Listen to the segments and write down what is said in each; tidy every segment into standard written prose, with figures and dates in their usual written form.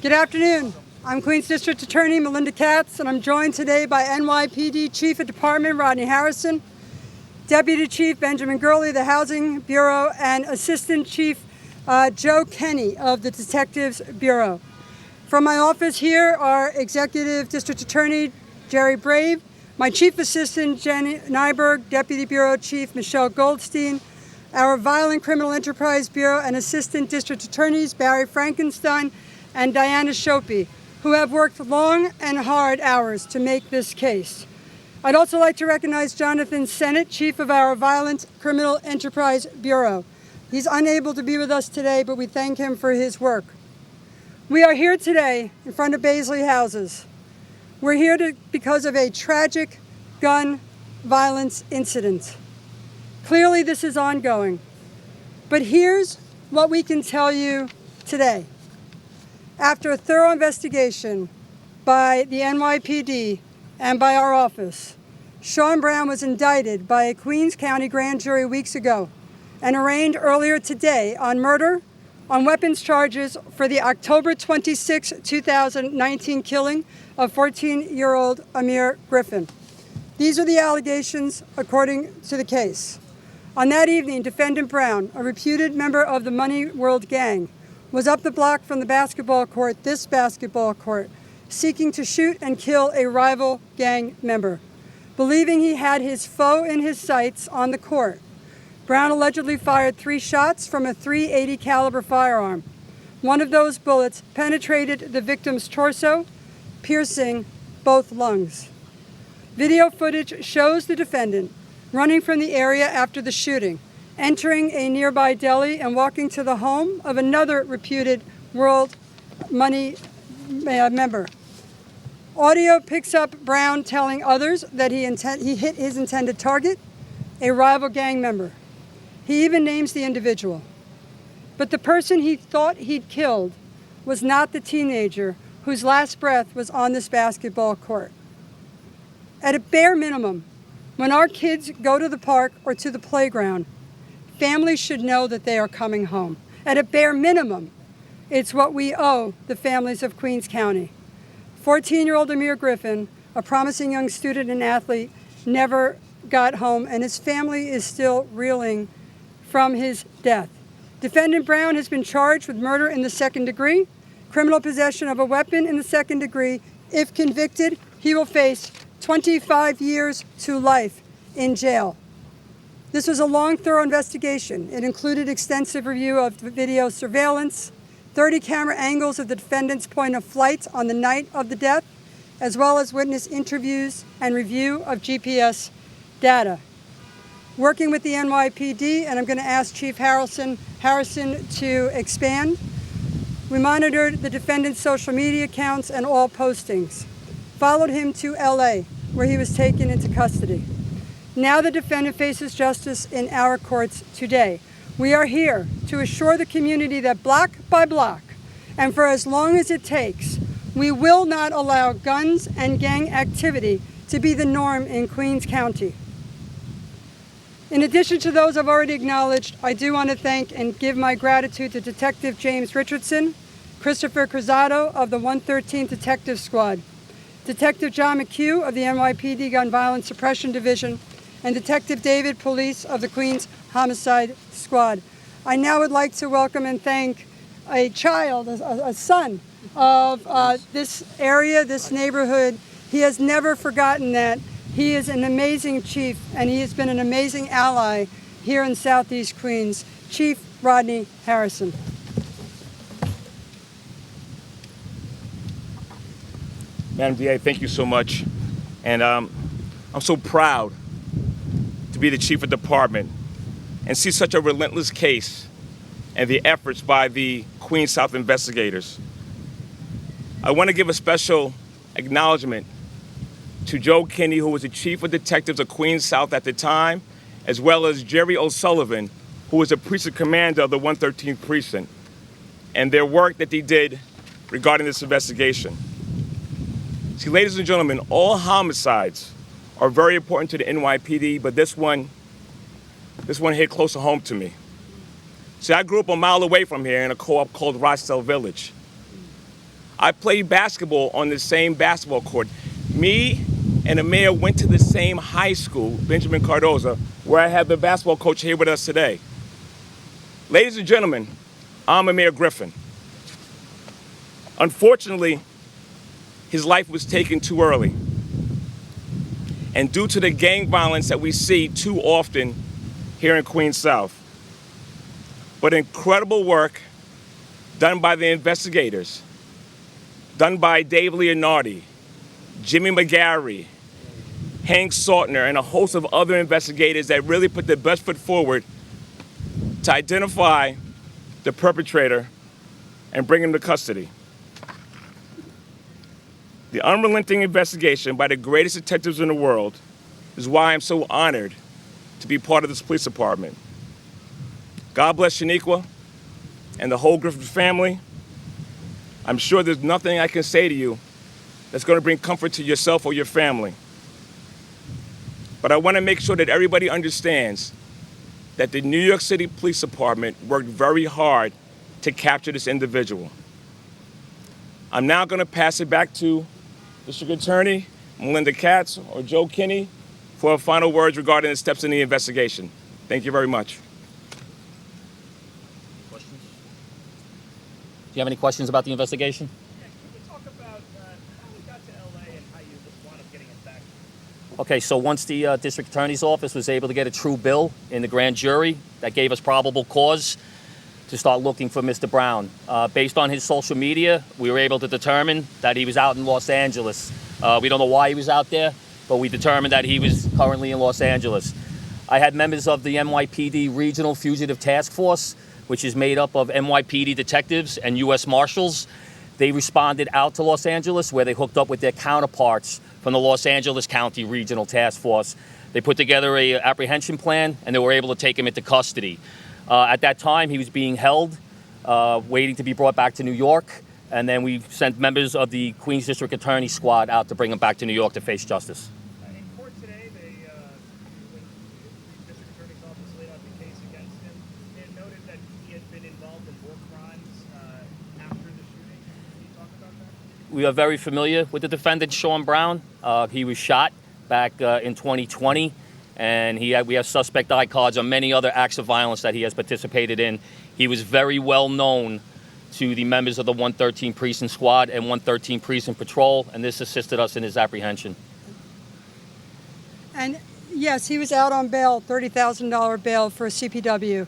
Good afternoon. I'm Queens District Attorney Melinda KATZ, and I'm joined today by NYPD Chief of Department Rodney Harrison, Deputy Chief Benjamin Gurley, the Housing Bureau, and Assistant Chief Joe Kenny of the Detectives Bureau. From my office here are Executive District Attorney Jerry Brave, my Chief Assistant Jenny Nyberg, Deputy Bureau Chief Michelle Goldstein, our Violent Criminal Enterprise Bureau and Assistant District Attorneys Barry Frankenstein and Diana Shopi, who have worked long and hard hours to make this case. I'd also like to recognize Jonathan Sennett, Chief of our Violent Criminal Enterprise Bureau. He's unable to be with us today, but we thank him for his work. We are here today in front of Basiley houses. We're here because of a tragic gun violence incident. Clearly this is ongoing, but here's what we can tell you today. After a thorough investigation by the NYPD and by our office, Sean Brown was indicted by a Queens County grand jury weeks ago and arraigned earlier today on murder, on weapons charges for the October 26, 2019 killing of 14-year-old Amir Griffin. These are the allegations according to the case. On that evening, Defendant Brown, a reputed member of the Money World gang, was up the block from the basketball court, this basketball court, seeking to shoot and kill a rival gang member. Believing he had his foe in his sights on the court, Brown allegedly fired 3 shots from a .380 caliber firearm. One of those bullets penetrated the victim's torso, piercing both lungs. Video footage shows the defendant running from the area after the shooting, entering a nearby deli and walking to the home of another reputed World Money member. Audio picks up Brown telling others that he hit his intended target, a rival gang member. He even names the individual. But the person he thought he'd killed was not the teenager whose last breath was on this basketball court. At a bare minimum, when our kids go to the park or to the playground, families should know that they are coming home. At a bare minimum, it's what we owe the families of Queens County. 14-year-old Amir Griffin, a promising young student and athlete, never got home, and his family is still reeling from his death. Defendant Brown has been charged with murder in the second degree, criminal possession of a weapon in the second degree. If convicted, he will face 25 years to life in jail. This was a long, thorough investigation. It included extensive review of video surveillance, 30 camera angles of the defendant's point of flight on the night of the death, as well as witness interviews and review of GPS data. Working with the NYPD, and I'm going to ask Chief Harrison to expand, we monitored the defendant's social media accounts and all postings, followed him to LA, where he was taken into custody. Now the defendant faces justice in our courts today. We are here to assure the community that block by block, and for as long as it takes, we will not allow guns and gang activity to be the norm in Queens County. In addition to those I've already acknowledged, I do want to thank and give my gratitude to Detective James Richardson, Christopher Cruzado of the 113th Detective Squad, Detective John McHugh of the NYPD Gun Violence Suppression Division, and Detective David Police of the Queens Homicide Squad. I now would like to welcome and thank a child, a son of this area, this neighborhood. He has never forgotten that. He is an amazing chief, and he has been an amazing ally here in Southeast Queens. Chief Rodney Harrison. Madam DA, thank you so much. And I'm so proud to be the chief of department and see such a relentless case and the efforts by the Queens South investigators. I want to give a special acknowledgement to Joe Kenny, who was the chief of detectives of Queens South at the time, as well as Jerry O'Sullivan, who was the precinct commander of the 113th precinct, and their work that they did regarding this investigation. See, ladies and gentlemen, all homicides are very important to the NYPD, but this one hit close to home to me. See, I grew up a mile away from here in a co-op called Rosedale Village. I played basketball on the same basketball court. Me and Amir went to the same high school, Benjamin Cardoza, where I have the basketball coach here with us today. Ladies and gentlemen, I'm Amir Griffin. Unfortunately, his life was taken too early. And due to the gang violence that we see too often here in Queens South. But incredible work done by the investigators, done by Dave Leonardi, Jimmy McGarry, Hank Saltner, and a host of other investigators that really put their best foot forward to identify the perpetrator and bring him to custody. The unrelenting investigation by the greatest detectives in the world is why I'm so honored to be part of this police department. God bless Shaniqua and the whole Griffin family. I'm sure there's nothing I can say to you that's going to bring comfort to yourself or your family. But I want to make sure that everybody understands that the New York City Police Department worked very hard to capture this individual. I'm now going to pass it back to District Attorney Melinda KATZ or Joe Kinney for final words regarding the steps in the investigation. Thank you very much. Questions? Do you have any questions about the investigation? Yeah, can you talk about how we got to LA and how you wound up getting it back? Okay, so once the district attorney's office was able to get a true bill in the grand jury, that gave us probable cause to start looking for Mr. Brown. Based on his social media, we were able to determine that he was out in Los Angeles. We don't know why he was out there, but we determined that he was currently in Los Angeles. I had members of the NYPD Regional Fugitive Task Force, which is made up of NYPD detectives and U.S. Marshals. They responded out to Los Angeles, where they hooked up with their counterparts from the Los Angeles County Regional Task Force. They put together an apprehension plan, and they were able to take him into custody. At that time, he was being held, waiting to be brought back to New York, and then we sent members of the Queens District Attorney Squad out to bring him back to New York to face justice. In court today, when the district attorney's office laid out the case against him, it noted that he had been involved in war crimes after the shooting. Can you talk about that? We are very familiar with the defendant, Sean Brown. He was shot back in 2020. And we have suspect eye cards on many other acts of violence that he has participated in. He was very well known to the members of the 113 Precinct Squad and 113 Precinct Patrol, and this assisted us in his apprehension. And yes, he was out on bail, $30,000 bail for a CPW,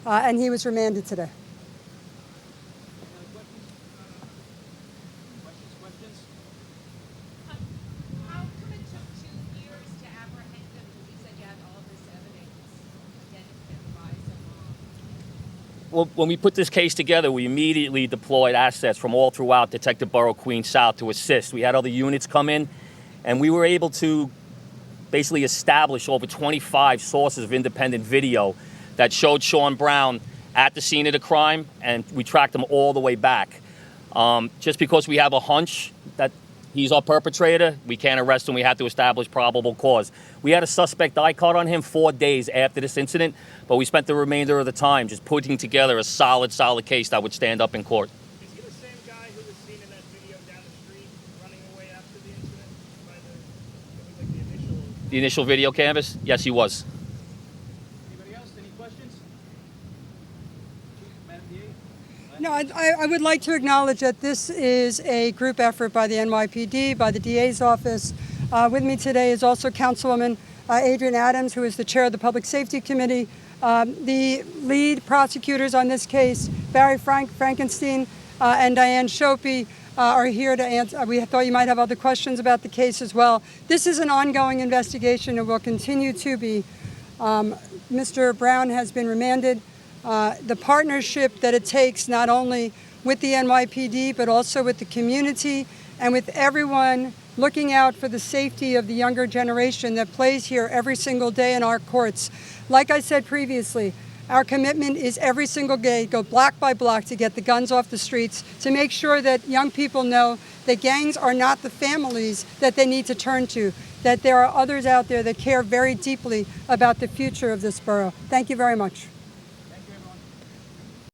and he was remanded today. How come it took 2 years to apprehend him? Because you said you had all this evidence identified by so long. Well, when we put this case together, we immediately deployed assets from all throughout Detective Borough Queens South to assist. We had other units come in, and we were able to basically establish over 25 sources of independent video that showed Sean Brown at the scene of the crime, and we tracked him all the way back. Just because we have a hunch that he's our perpetrator, we can't arrest him. We have to establish probable cause. We had a suspect eye card on him 4 days after this incident, but we spent the remainder of the time just putting together a solid case that would stand up in court. Is he the same guy who was seen in that video down the street running away after the incident? The initial video canvas? Yes, he was. Anybody else? Any questions? Madam DA? No, I would like to acknowledge that this is a group effort by the NYPD, by the DA's office. With me today is also Councilwoman Adrienne Adams, who is the chair of the Public Safety Committee. The lead prosecutors on this case, Barry Frankenstein and Diane Shopey, are here to answer. We thought you might have other questions about the case as well. This is an ongoing investigation and will continue to be. Mr. Brown has been remanded. The partnership that it takes not only with the NYPD but also with the community and with everyone looking out for the safety of the younger generation that plays here every single day in our courts. Like I said previously, our commitment is every single day, go block by block to get the guns off the streets, to make sure that young people know that gangs are not the families that they need to turn to, that there are others out there that care very deeply about the future of this borough. Thank you very much.